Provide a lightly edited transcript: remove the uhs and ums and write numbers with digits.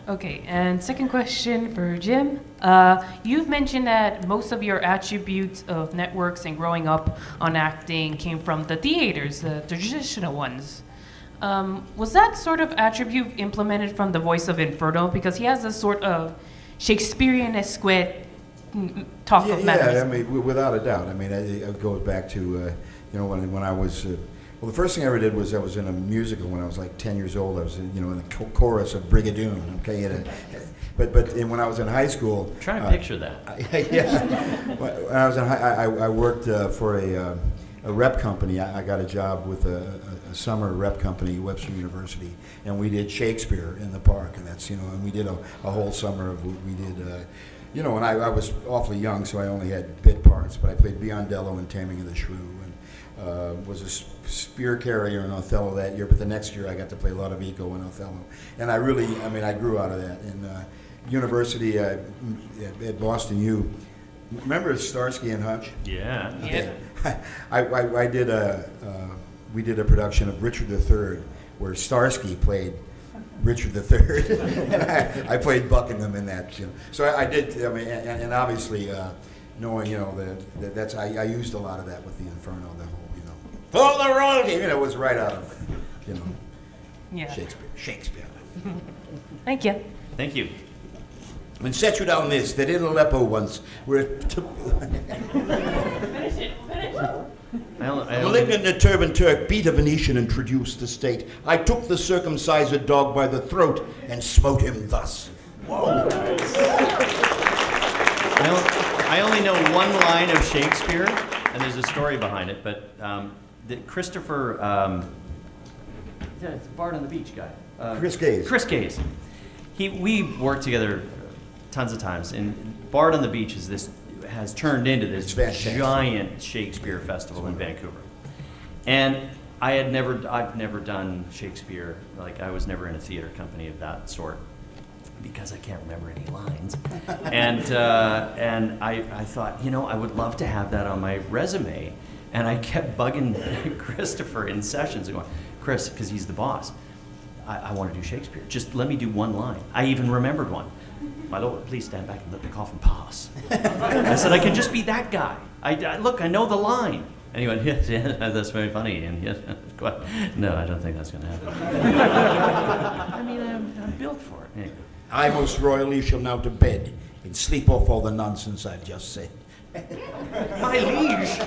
Okay, and second question for Jim. You've mentioned that most of your attributes of networks and growing up on acting came from the theaters, the traditional ones. Was that sort of attribute implemented from the voice of Inferno? Because he has a sort of Shakespearean-esque talk of manners. Yeah, I mean, without a doubt. I mean, it goes back to, when I was, well, the first thing I ever did was I was in a musical when I was like 10 years old. I was, in the chorus of Brigadoon, okay? But when I was in high school... Try and picture that. Yeah. When I was in I worked for a rep company. I got a job with a summer rep company, Webster University, and we did Shakespeare in the park, and that's, and we did a whole summer of, we did... and I was awfully young, so I only had bit parts, but I played Biondello in Taming of the Shrew, and was a spear carrier in Othello that year, but the next year I got to play Lodovico in Othello. And I grew out of that. And university at Boston U, remember Starsky and Hutch? Yeah. Okay. We did a production of Richard III, where Starsky played Richard III, and I played Buckingham in that. So I did. I mean, and obviously, knowing that's I used a lot of that with the Inferno, the whole for the royalty. It was right out of Yeah. Shakespeare. Thank you. Thank you. And set you down this that in Aleppo once where Finish it. malignant and turbaned Turk beat a Venetian and traduced the state. I took the circumcised dog by the throat and smote him thus. Whoa. I only know one line of Shakespeare, and there's a story behind it, but Christopher, it's Bard on the Beach guy. Chris Gaze. Chris Gaze. We worked together tons of times, and Bard on the Beach has turned into this giant Shakespeare festival in Vancouver. And I've never done Shakespeare, like I was never in a theater company of that sort, because I can't remember any lines. And I thought, I would love to have that on my resume. And I kept bugging Christopher in sessions and going, Chris, because he's the boss, I want to do Shakespeare. Just let me do one line. I even remembered one. My lord, please stand back and let the coffin pass. I said, I can just be that guy. Look, I know the line. And he went, yes, that's very funny. And yes, no, I don't think that's going to happen. I mean, I'm built for it. Anyway. I most royally shall now to bed and sleep off all the nonsense I've just said. My liege.